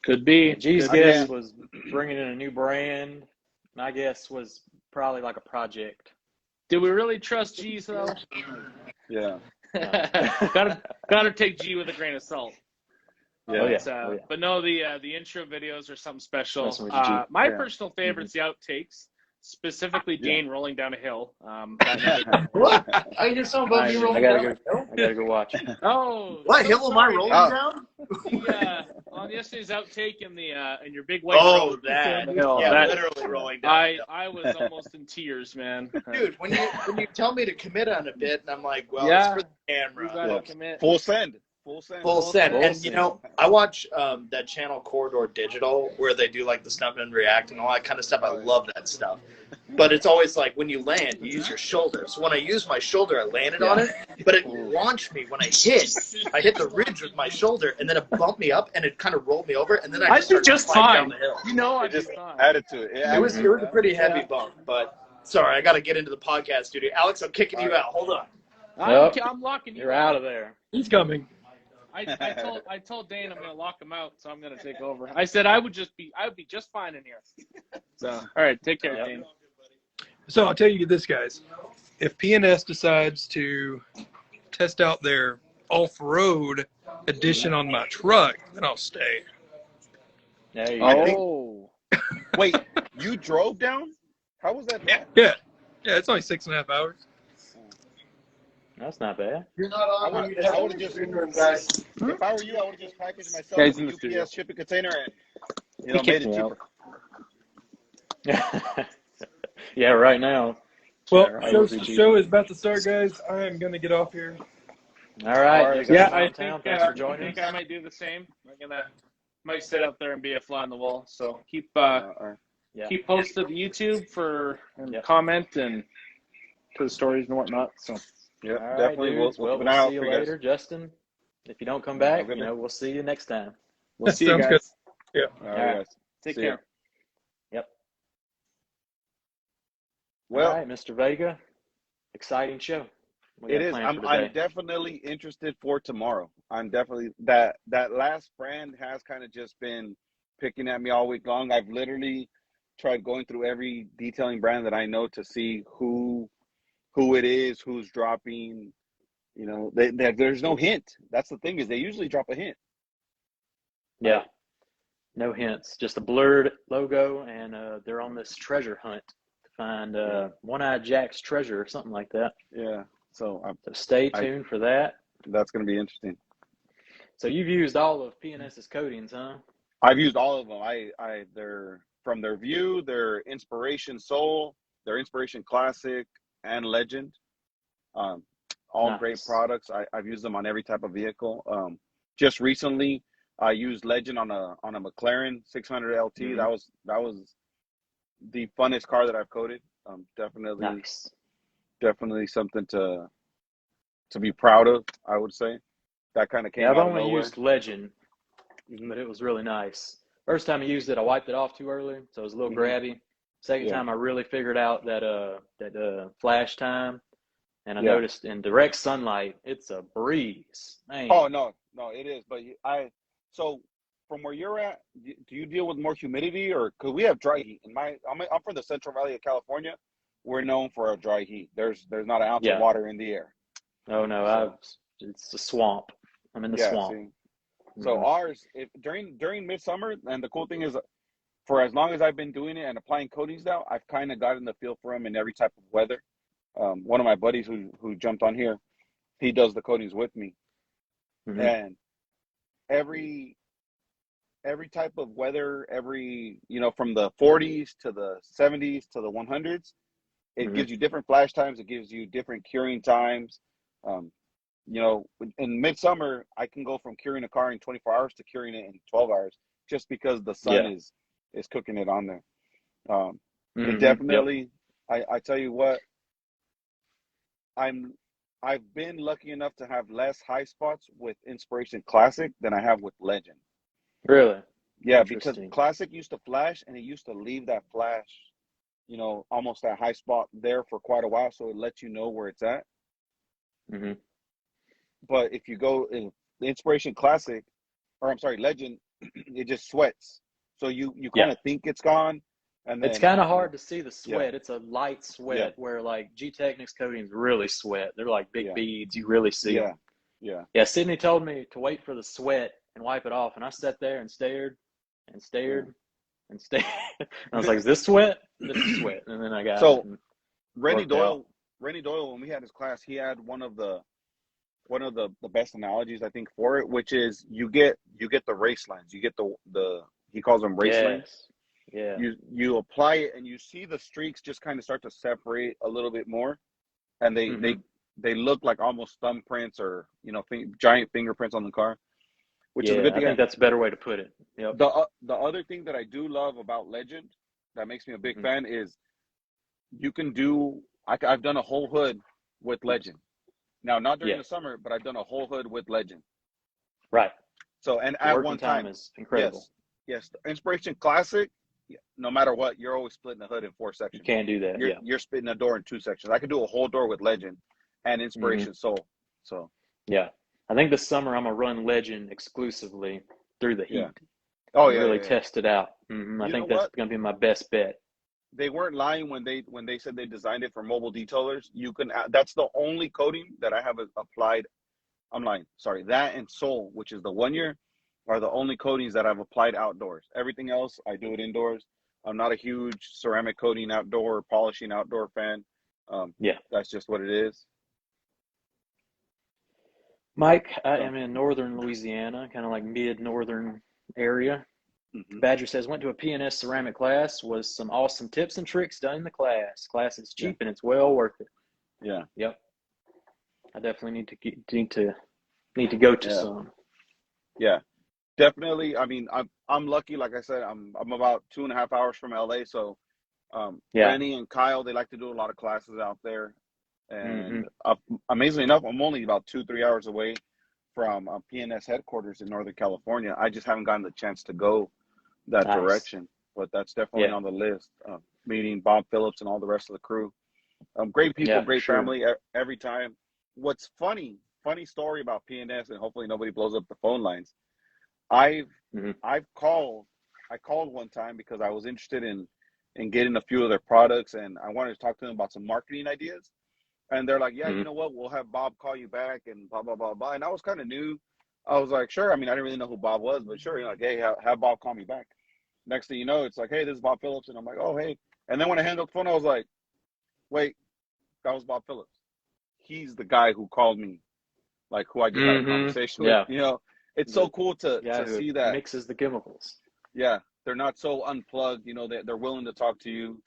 Could be. G's guess was bringing in a new brand. My guess was probably like a project. Do we really trust G's though? Yeah. Gotta take G with a grain of salt. Yeah. But no, the intro videos are something special. My My personal favorite's the outtakes, specifically Dane rolling down a hill. What? I hear something about me rolling down. I gotta go watch. Oh, What hill am I rolling down? On yesterday's outtake in your big white. Oh, road, that. hill, Yeah, literally rolling down. I was almost in tears, man. Dude, when you tell me to commit on a bit, and I'm like, well, Yeah, it's for the camera. You gotta commit. Full send. And you know, I watch that channel Corridor Digital where they do like the stuff and react and all that kind of stuff. I love that stuff. But it's always like when you land, you use your shoulder. So when I use my shoulder, I landed on it, but it launched me when I hit the ridge with my shoulder, and then it bumped me up and it kind of rolled me over, and then I did just fine fine. Down the hill. You know, I just fine. added to it. It was a pretty heavy bump, but sorry, I got to get into the podcast studio. Alex, I'm kicking you out. Hold on. I'm locking you. You're out of there. He's coming. I told Dane I'm going to lock him out, so I'm going to take over. I said I would be just fine in here. So, all right, take care, Dane. So I'll tell you this, guys. If P&S decides to test out their off-road edition on my truck, then I'll stay. There you go. Wait, you drove down? How was that? Yeah. It's only 6.5 hours. That's not bad. You're not on. I would have just, if I were you, I would have just packaged myself in a UPS shipping container and made it cheaper. Yeah, right now. Well, show is about to start, guys. I am going to get off here. All right. I Thanks for joining. I think I might do the same. Might sit out there and be a fly on the wall. So keep posted to YouTube and comment and to the stories and whatnot. So yeah, right, definitely. Dudes. We'll see you later, Justin. If you don't come back, we'll see you next time. We'll see you guys. Good. Yeah. All right, guys. Take care. Yep. Well, all right, Mr. Vega. Exciting show. It is. I'm definitely interested for tomorrow. I'm definitely that last brand has kind of just been picking at me all week long. I've literally tried going through every detailing brand that I know to see who it is, who's dropping. There's no hint. That's the thing, is they usually drop a hint. Yeah. No hints. Just a blurred logo, and they're on this treasure hunt to find One-Eyed Jack's treasure or something like that. Yeah. So stay tuned for that. That's going to be interesting. So you've used all of PNS's coatings, huh? I've used all of them. They're from their View, their Inspiration Soul, their Inspiration Classic, and Legend. All great Nice. products. I've used them on every type of vehicle. Just recently, I used Legend on a McLaren 600 LT. That was the funnest car that I've coated. Nice. Definitely something to be proud of, I would say. That kind of came Yeah, I've out of only nowhere. used Legend, but it was really nice. First time I used it, I wiped it off too early, so it was a little grabby. Second Yeah. time, I really figured out that flash time, and I Yeah. noticed in direct sunlight, it's a breeze. Man. Oh no, it is. But so from where you're at, do you deal with more humidity, or because we have dry heat? I'm from the Central Valley of California. We're known for our dry heat. There's not an ounce of water in the air. Oh no, it's a swamp. I'm in the swamp. See. So ours, if during midsummer, and the cool thing is, for as long as I've been doing it and applying coatings now, I've kind of gotten the feel for them in every type of weather. One of my buddies who jumped on here, he does the coatings with me, and every type of weather, from the 40s to the 70s to the 100s, it gives you different flash times. It gives you different curing times. In midsummer, I can go from curing a car in 24 hours to curing it in 12 hours, just because the sun is cooking it on there. It definitely, I tell you what, I've been lucky enough to have less high spots with Inspiration Classic than I have with Legend. Really? Yeah, because Classic used to flash, and it used to leave that flash, almost that high spot there for quite a while, so it lets you know where it's at. But if you go in the Inspiration Classic, or I'm sorry, Legend, it just sweats. So you kind of think it's gone, and then it's kind of hard to see the sweat. Yeah. It's a light sweat where like G-Technics coatings really sweat. They're like big beads. You really see them. Yeah. Sydney told me to wait for the sweat and wipe it off, and I sat there and stared and stared and stared. And I was like, "Is this sweat? This is sweat." And then I got so. it. Rennie Doyle, when we had his class, he had one of the best analogies, I think, for it, which is you get the race lines. You get the he calls them race lines. Yeah. You apply it, and you see the streaks just kind of start to separate a little bit more, and they look like almost thumbprints or giant fingerprints on the car, which is a good thing. I think that's a better way to put it. Yep. The other thing that I do love about Legend that makes me a big fan is you can do. I've done a whole hood with Legend. Now, not during the summer, but I've done a whole hood with Legend. Right. So, and the at one time is incredible. Yes. The Inspiration Classic, no matter what, you're always splitting the hood in 4 sections. You can't do that. You're splitting a door in 2 sections. I could do a whole door with Legend and Inspiration Soul. So. Yeah. I think this summer I'm gonna run Legend exclusively through the heat. Yeah. Oh yeah. Really test it out. I think that's gonna be my best bet. They weren't lying when they said they designed it for mobile detailers. That's the only coating that I have applied. I'm lying. Sorry. That and Soul, which is the 1 year, are the only coatings that I've applied outdoors. Everything else, I do it indoors. I'm not a huge ceramic coating outdoor, polishing outdoor fan. That's just what it is. Mike, I am in northern Louisiana, kind of like mid-northern area. Badger says, went to a PNS ceramic class, was some awesome tips and tricks done in the class. Class is cheap and it's well worth it. Yeah. Yep. I definitely need to go to some. Yeah, definitely. I mean, I'm lucky. Like I said, I'm about 2.5 hours from LA. So, Rennie and Kyle, they like to do a lot of classes out there. And amazingly enough, I'm only about 2-3 hours away from PNS headquarters in Northern California. I just haven't gotten the chance to go that direction, but that's definitely on the list. Meeting Bob Phillips and all the rest of the crew. Great people, great family every time. What's funny story about PNS, and hopefully nobody blows up the phone lines. I called one time because I was interested in getting a few of their products, and I wanted to talk to them about some marketing ideas. And they're like, you know what, we'll have Bob call you back and blah, blah, blah, blah. And I was kind of new. I was like, sure. I mean, I didn't really know who Bob was, but sure. Like, hey, have Bob call me back. Next thing you know, it's like, hey, this is Bob Phillips. And I'm like, oh, hey. And then when I hung up the phone, I was like, wait, that was Bob Phillips. He's the guy who called me, like who I just had a conversation with. it's so cool to who see that. mixes the chemicals. Yeah, they're not so unplugged. You know, they're willing to talk to you.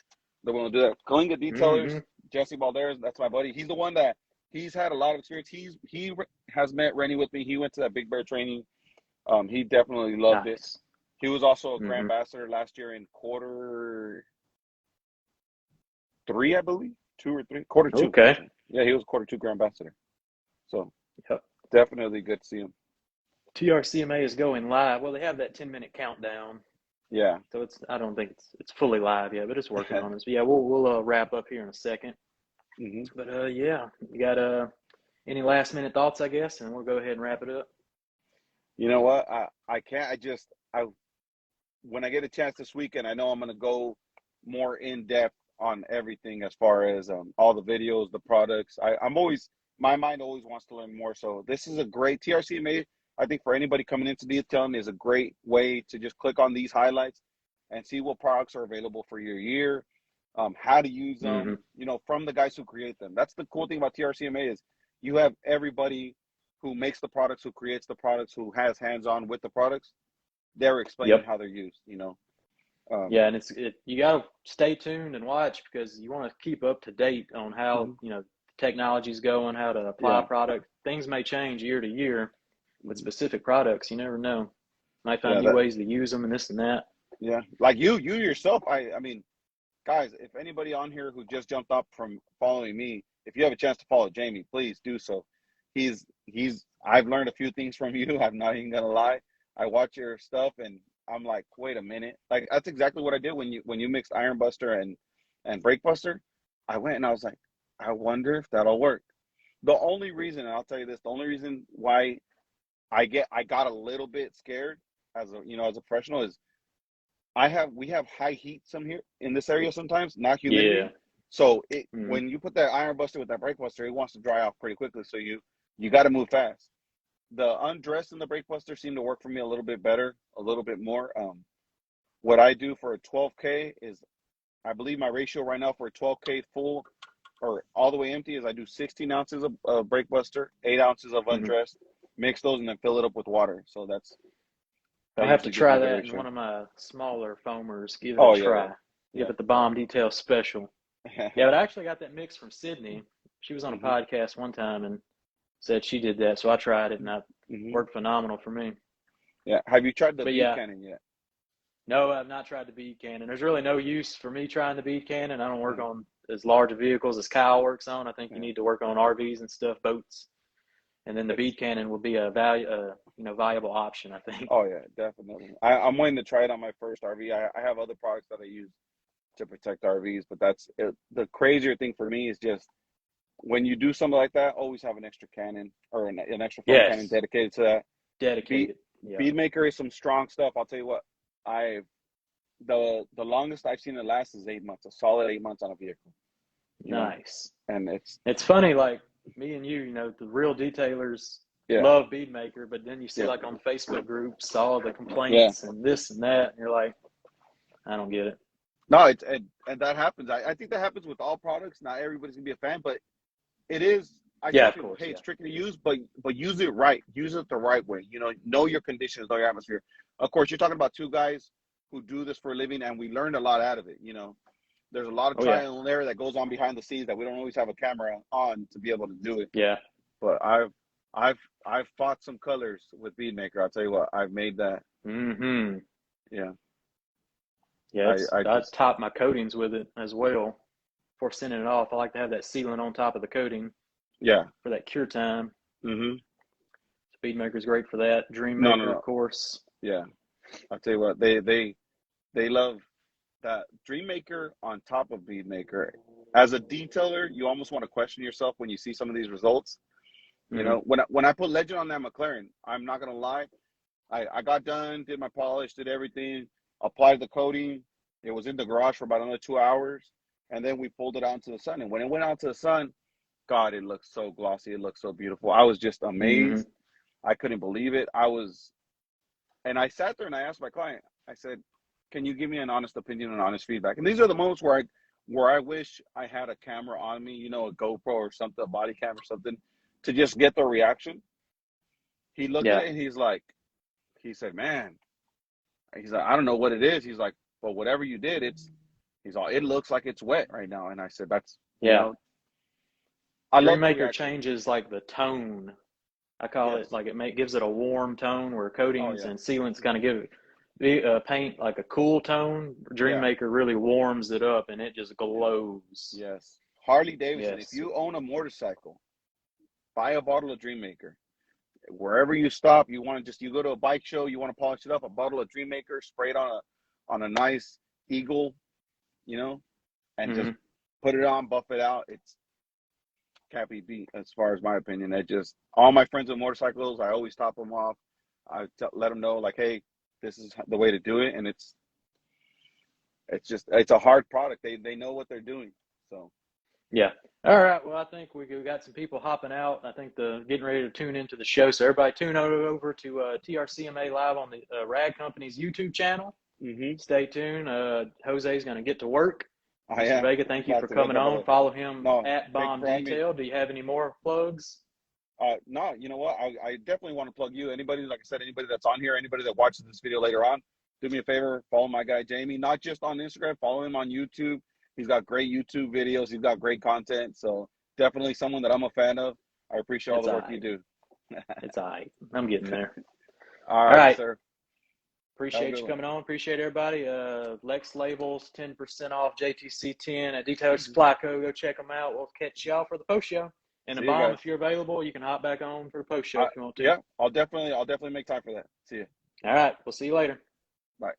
They're willing to do that. Kalinga Detailers, Jesse Balderas, that's my buddy. He's the one that he's had a lot of experience. He has met Rennie with me. He went to that Big Bear training. He definitely loved it. He was also a Grand Ambassador last year in quarter 3, I believe, 2 or 3, quarter 2. Okay. Yeah, he was quarter 2 Grand Ambassador. So definitely good to see him. TRCMA is going live. Well, they have that 10-minute countdown. Yeah. So I don't think it's fully live yet, but it's working on us. But yeah, we'll wrap up here in a second. But yeah, you got any last minute thoughts, I guess, and we'll go ahead and wrap it up. You know what? I can't. When I get a chance this weekend, I know I'm going to go more in depth on everything as far as all the videos, the products. My mind always wants to learn more. So this is a great TRCMA. I think for anybody coming into detailing is a great way to just click on these highlights and see what products are available for your year, how to use them, you know, from the guys who create them. That's the cool thing about TRCMA is you have everybody who makes the products, who creates the products, who has hands-on with the products. They're explaining how they're used, you know. Yeah, and you got to stay tuned and watch because you want to keep up to date on how, you know, technology's going, how to apply product. Things may change year to year with specific products. You never know. Might find new ways to use them and this and that. Yeah. Like you yourself, I mean, guys, if anybody on here who just jumped up from following me, if you have a chance to follow Jamie, please do so. I've learned a few things from you. I'm not even going to lie. I watch your stuff and I'm like, wait a minute. Like, that's exactly what I did when you mixed Iron Buster and Brake Buster. I went and I was like, I wonder if that'll work. The only reason, and I'll tell you this, the only reason why I got a little bit scared as a professional is we have high heat here in this area sometimes, not humidity. Yeah. So when you put that Iron Buster with that Brake Buster, it wants to dry off pretty quickly. So you got to move fast. The undressed and the Brake Buster seem to work for me a little bit better, a little bit more. What I do for a 12K is, I believe my ratio right now for a 12K full or all the way empty is I do 16 ounces of Brake Buster, 8 ounces of undressed, mix those, and then fill it up with water. So I'll have to try that in one of my smaller foamers. Give it a try. Give it the Bomb Detail Special. Yeah, but I actually got that mix from Sydney. She was on a podcast one time and said she did that, so I tried it and that worked phenomenal for me. Yeah. Have you tried the bead cannon yet? No, I've not tried the bead cannon. There's really no use for me trying the bead cannon. I don't work on as large vehicles as Kyle works on. I think you need to work on RVs and stuff, boats, and then the bead cannon will be a viable option, I think. Oh yeah, definitely. I'm waiting to try it on my first RV. I have other products that I use to protect RVs, but that's it. The crazier thing for me is just when you do something like that, always have an extra cannon or an extra foam cannon dedicated to that. Dedicated. Bead Maker is some strong stuff. I'll tell you what, the longest I've seen it last is 8 months, a solid 8 months on a vehicle. Nice. And it's funny, like me and you, the real detailers love Bead Maker, but then you see like on the Facebook groups all the complaints and this and that, and you're like, I don't get it. No, and that happens. I think that happens with all products. Not everybody's gonna be a fan, but it is. Of course, it's tricky to use, but use it right. Use it the right way. Know your conditions, know your atmosphere. Of course, you're talking about two guys who do this for a living, and we learned a lot out of it. There's a lot of trial and error that goes on behind the scenes that we don't always have a camera on to be able to do it. Yeah. But I've fought some colors with Bead Maker. I'll tell you what, I've made that. Yeah. Yeah, I top my coatings with it as well before sending it off. I like to have that sealant on top of the coating. Yeah. For that cure time. Speed Maker's great for that. Dream Maker, of course. Yeah. I'll tell you what, they love that Dream Maker on top of Bead Maker. As a detailer, you almost want to question yourself when you see some of these results. When I put Legend on that McLaren, I'm not gonna lie. I got done, did my polish, did everything, applied the coating. It was in the garage for about another 2 hours, and then we pulled it out into the sun. And when it went out to the sun, God, it looked so glossy. It looked so beautiful. I was just amazed. I couldn't believe it. And I sat there and I asked my client, I said, can you give me an honest opinion and honest feedback? And these are the moments where I wish I had a camera on me, a GoPro or something, a body cam or something, to just get the reaction. He looked at it and he's like, he said, man, he's like, I don't know what it is. He's like, but whatever you did, it looks like it's wet right now. And I said, that's, you know, I love the Dreammaker reaction. changes like the tone. I call Yes. it like gives it a warm tone where coatings yeah. and sealants kind of give it paint like a cool tone. Dreammaker really warms it up and it just glows. Yes. Harley Davidson, Yes. if you own a motorcycle, buy a bottle of Dreammaker. Wherever you stop, you go to a bike show, you want to polish it up, a bottle of Dreammaker, spray it on a nice Eagle, you know, and just put it on, buff it out. It's can't be beat as far as my opinion. All my friends with motorcycles, I always top them off. Let them know, like, hey, this is the way to do it, and it's a hard product. They know what they're doing. So yeah. All right. Well, I think we got some people hopping out. I think getting ready to tune into the show. So everybody tune over to TRCMA Live on the Rag Company's YouTube channel. Stay tuned. Jose's going to get to work. Mr. Vega, thank you for coming on. Follow him at Bomb Detail. Do you have any more plugs? No, you know what? I definitely want to plug you. Anybody, like I said, anybody that's on here, anybody that watches this video later on, do me a favor, follow my guy Jamie, not just on Instagram, follow him on YouTube. He's got great YouTube videos. He's got great content. So definitely someone that I'm a fan of. I appreciate all the work you do. It's all right. I'm getting there. All right, sir. Appreciate you coming on. Appreciate everybody. Lex Labels, 10% off JTC 10 at Detail Supply Co. Go check them out. We'll catch y'all for the post show. And the Bomb, if you're available, you can hop back on for the post show if you want to. Yeah, I'll definitely make time for that. See you. All right. We'll see you later. Bye.